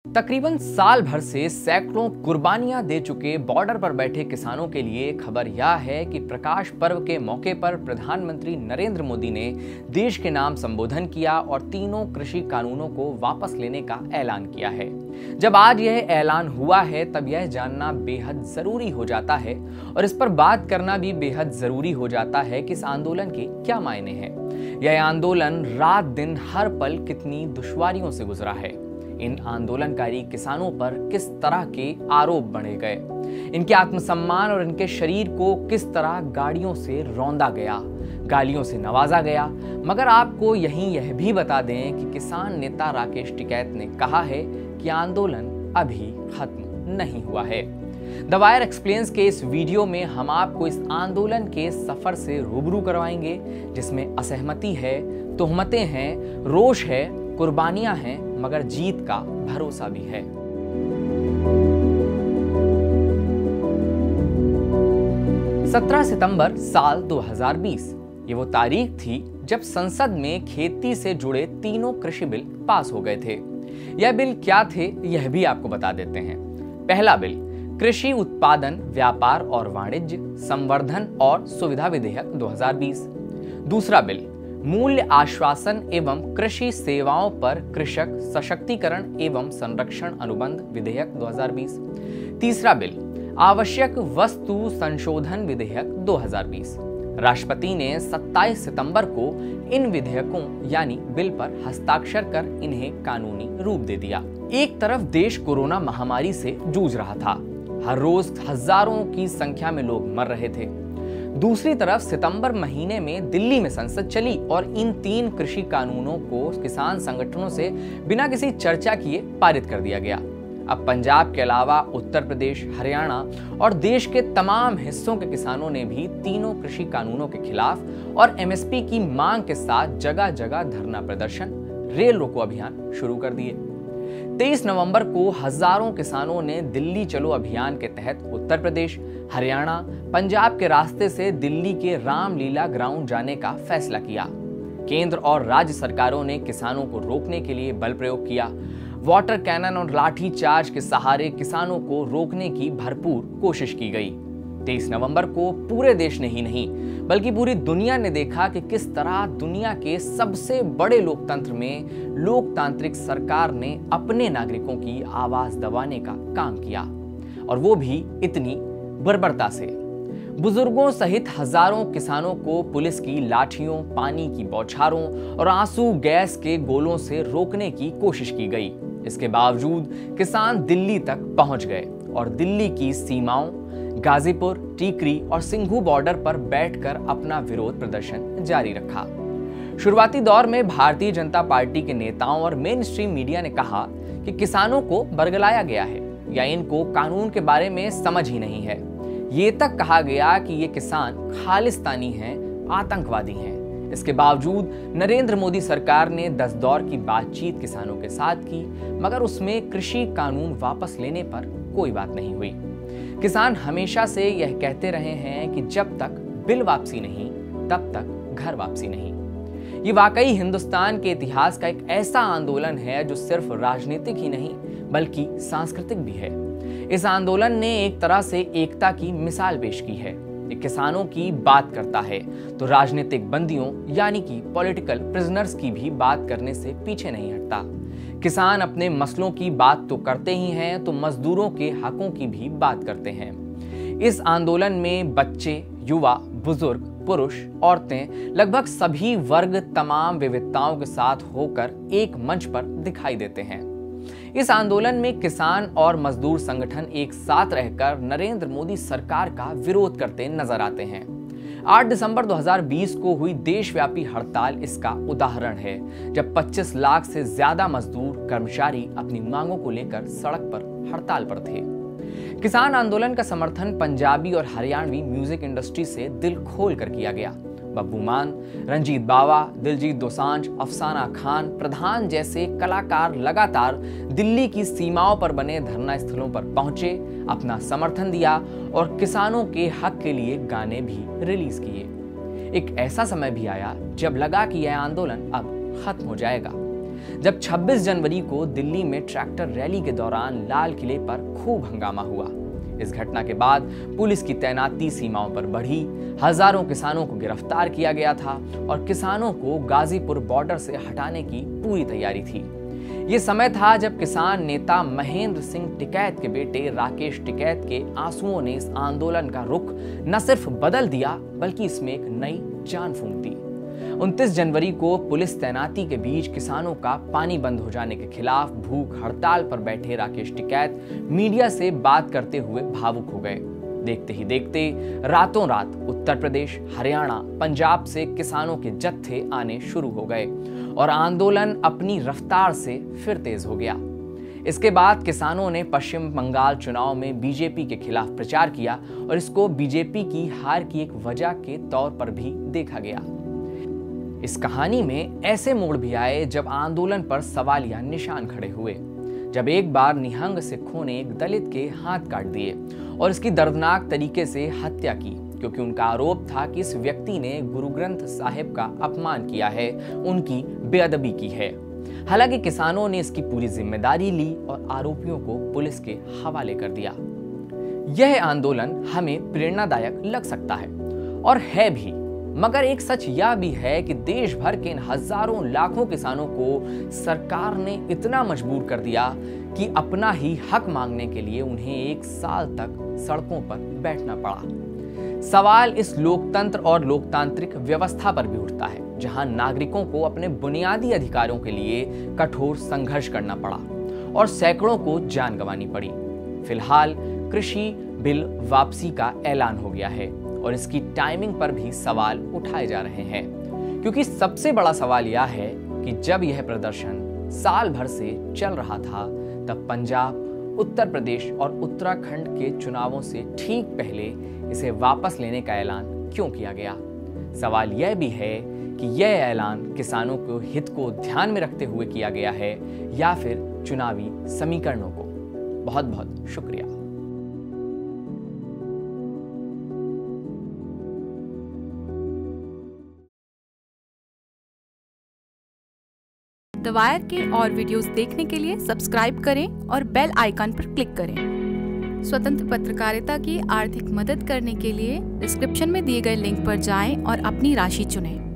तकरीबन साल भर से सैकड़ों कुर्बानियां दे चुके बॉर्डर पर बैठे किसानों के लिए खबर यह है कि प्रकाश पर्व के मौके पर प्रधानमंत्री नरेंद्र मोदी ने देश के नाम संबोधन किया और तीनों कृषि कानूनों को वापस लेने का ऐलान किया है। जब आज यह ऐलान हुआ है तब यह जानना बेहद जरूरी हो जाता है और इस पर बात करना भी बेहद जरूरी हो जाता है कि इस आंदोलन के क्या मायने हैं। यह आंदोलन रात दिन हर पल कितनी दुश्वारियों से गुजरा है। इन आंदोलनकारी किसानों पर किस तरह के आरोप बढ़े गए, इनके आत्मसम्मान और इनके शरीर को किस तरह गाड़ियों से रौंदा गया, गालियों से नवाजा गया। मगर आपको यह भी बता दें कि किसान नेता राकेश टिकैत ने कहा है कि आंदोलन अभी खत्म नहीं हुआ है। द वायर एक्सप्लेन्स के इस वीडियो में हम आपको इस आंदोलन के सफर से रूबरू करवाएंगे जिसमें असहमति है, तोहमतें हैं, रोष है, कुर्बानियां हैं, मगर जीत का भरोसा भी है। सत्रह सितंबर साल 2020 ये वो तारीख थी जब संसद में खेती से जुड़े तीनों कृषि बिल पास हो गए थे। यह बिल क्या थे यह भी आपको बता देते हैं। पहला बिल कृषि उत्पादन, व्यापार और वाणिज्य संवर्धन और सुविधा विधेयक 2020। दूसरा बिल मूल्य आश्वासन एवं कृषि सेवाओं पर कृषक सशक्तिकरण एवं संरक्षण अनुबंध विधेयक 2020। तीसरा बिल आवश्यक वस्तु संशोधन विधेयक 2020। राष्ट्रपति ने 27 सितंबर को इन विधेयकों यानी बिल पर हस्ताक्षर कर इन्हें कानूनी रूप दे दिया। एक तरफ देश कोरोना महामारी से जूझ रहा था, हर रोज हजारों की संख्या में लोग मर रहे थे। दूसरी तरफ सितंबर महीने में दिल्ली में संसद चली और इन तीन कृषि कानूनों को किसान संगठनों से बिना किसी चर्चा किए पारित कर दिया गया। अब पंजाब के अलावा उत्तर प्रदेश, हरियाणा और देश के तमाम हिस्सों के किसानों ने भी तीनों कृषि कानूनों के खिलाफ और एमएसपी की मांग के साथ जगह जगह धरना प्रदर्शन, रेल रोको अभियान शुरू कर दिए। 23 नवंबर को हजारों किसानों ने दिल्ली चलो अभियान के तहत उत्तर प्रदेश, हरियाणा, पंजाब के रास्ते से दिल्ली के रामलीला ग्राउंड जाने का फैसला किया। केंद्र और राज्य सरकारों ने किसानों को रोकने के लिए बल प्रयोग किया। वाटर कैनन और लाठी चार्ज के सहारे किसानों को रोकने की भरपूर कोशिश की गई। 23 नवंबर को पूरे देश ने ही नहीं बल्कि पूरी दुनिया ने देखा कि किस तरह दुनिया के सबसे बड़े लोकतंत्र में लोकतांत्रिक सरकार ने अपने नागरिकों की आवाज दबाने का काम किया और वो भी इतनी बर्बरता से। बुजुर्गों सहित हजारों किसानों को पुलिस की लाठियों, पानी की बौछारों और आंसू गैस के गोलों से रोकने की कोशिश की गई। इसके बावजूद किसान दिल्ली तक पहुंच गए और दिल्ली की सीमाओं, गाजीपुर, टीकरी और सिंघू बॉर्डर पर बैठकर अपना विरोध प्रदर्शन जारी रखा। शुरुआती दौर में भारतीय जनता पार्टी के नेताओं और मेन स्ट्रीम मीडिया ने कहा कि किसानों को बरगलाया गया है या इनको कानून के बारे में समझ ही नहीं है। ये तक कहा गया कि ये किसान खालिस्तानी हैं, आतंकवादी हैं। इसके बावजूद नरेंद्र मोदी सरकार ने 10 दौर की बातचीत किसानों के साथ की, मगर उसमें कृषि कानून वापस लेने पर कोई बात नहीं हुई। किसान हमेशा से यह कहते रहे हैं कि जब तक बिल वापसी नहीं तब तक घर वापसी नहीं। ये वाकई हिंदुस्तान के इतिहास का एक ऐसा आंदोलन है जो सिर्फ राजनीतिक ही नहीं बल्कि सांस्कृतिक भी है। इस आंदोलन ने एक तरह से एकता की मिसाल पेश की है। ये किसानों की बात करता है तो राजनीतिक बंदियों यानी कि पॉलिटिकल प्रिजनर्स की भी बात करने से पीछे नहीं हटता। किसान अपने मसलों की बात तो करते ही हैं तो मजदूरों के हकों की भी बात करते हैं। इस आंदोलन में बच्चे, युवा, बुजुर्ग, पुरुष, औरतें, लगभग सभी वर्ग तमाम विविधताओं के साथ होकर एक मंच पर दिखाई देते हैं। इस आंदोलन में किसान और मजदूर संगठन एक साथ रहकर नरेंद्र मोदी सरकार का विरोध करते नजर आते हैं। 8 दिसंबर 2020 को हुई देशव्यापी हड़ताल इसका उदाहरण है, जब 25 लाख से ज्यादा मजदूर कर्मचारी अपनी मांगों को लेकर सड़क पर हड़ताल पर थे। किसान आंदोलन का समर्थन पंजाबी और हरियाणवी म्यूजिक इंडस्ट्री से दिल खोल कर किया गया। बब्बू मान, रंजीत बावा, दिलजीत दोसांझ, अफसाना खान, प्रधान जैसे कलाकार लगातार दिल्ली की सीमाओं पर बने धरना स्थलों पर पहुंचे, अपना समर्थन दिया और किसानों के हक के लिए गाने भी रिलीज किए। एक ऐसा समय भी आया जब लगा कि यह आंदोलन अब खत्म हो जाएगा, जब 26 जनवरी को दिल्ली में ट्रैक्टर रैली के दौरान लाल किले पर खूब हंगामा हुआ। इस घटना के बाद पुलिस की तैनाती सीमाओं पर बढ़ी, हजारों किसानों को गिरफ्तार किया गया था और किसानों को गाजीपुर बॉर्डर से हटाने की पूरी तैयारी थी। ये समय था जब किसान नेता महेंद्र सिंह टिकैत के बेटे राकेश टिकैत के आंसुओं ने इस आंदोलन का रुख न सिर्फ बदल दिया बल्कि इसमें एक नई जान फूंक दी। 29 जनवरी को पुलिस तैनाती के बीच किसानों का पानी बंद हो जाने के खिलाफ भूख हड़ताल पर बैठे राकेश टिकैत मीडिया से बात करते हुए भावुक हो गए। देखते ही देखते रातों रात उत्तर प्रदेश, हरियाणा, पंजाब से किसानों के जत्थे आने शुरू हो गए और आंदोलन अपनी रफ्तार से फिर तेज हो गया। इसके बाद किसानों ने पश्चिम बंगाल चुनाव में बीजेपी के खिलाफ प्रचार किया और इसको बीजेपी की हार की एक वजह के तौर पर भी देखा गया। इस कहानी में ऐसे मोड़ भी आए जब आंदोलन पर सवालिया निशान खड़े हुए, जब एक बार निहंग सिखों ने एक दलित के हाथ काट दिए और इसकी दर्दनाक तरीके से हत्या की, क्योंकि उनका आरोप था कि इस व्यक्ति ने गुरु ग्रंथ साहिब का अपमान किया है, उनकी बेअदबी की है। हालांकि किसानों ने इसकी पूरी जिम्मेदारी ली और आरोपियों को पुलिस के हवाले कर दिया। यह आंदोलन हमें प्रेरणादायक लग सकता है और है भी, मगर एक सच यह भी है कि देश भर के इन हजारों लाखों किसानों को सरकार ने इतना मजबूर कर दिया कि अपना ही हक मांगने के लिए उन्हें 1 साल तक सड़कों पर बैठना पड़ा। सवाल इस लोकतंत्र और लोकतांत्रिक व्यवस्था पर भी उठता है, जहां नागरिकों को अपने बुनियादी अधिकारों के लिए कठोर संघर्ष करना पड़ा और सैकड़ों को जान गंवानी पड़ी। फिलहाल कृषि बिल वापसी का ऐलान हो गया है और इसकी टाइमिंग पर भी सवाल उठाए जा रहे हैं, क्योंकि सबसे बड़ा सवाल यह है कि जब यह प्रदर्शन साल भर से चल रहा था तब पंजाब, उत्तर प्रदेश और उत्तराखंड के चुनावों से ठीक पहले इसे वापस लेने का ऐलान क्यों किया गया। सवाल यह भी है कि यह ऐलान किसानों के हित को ध्यान में रखते हुए किया गया है या फिर चुनावी समीकरणों को। बहुत बहुत शुक्रिया। द वायर के और वीडियोस देखने के लिए सब्सक्राइब करें और बेल आइकन पर क्लिक करें। स्वतंत्र पत्रकारिता की आर्थिक मदद करने के लिए डिस्क्रिप्शन में दिए गए लिंक पर जाएं और अपनी राशि चुनें।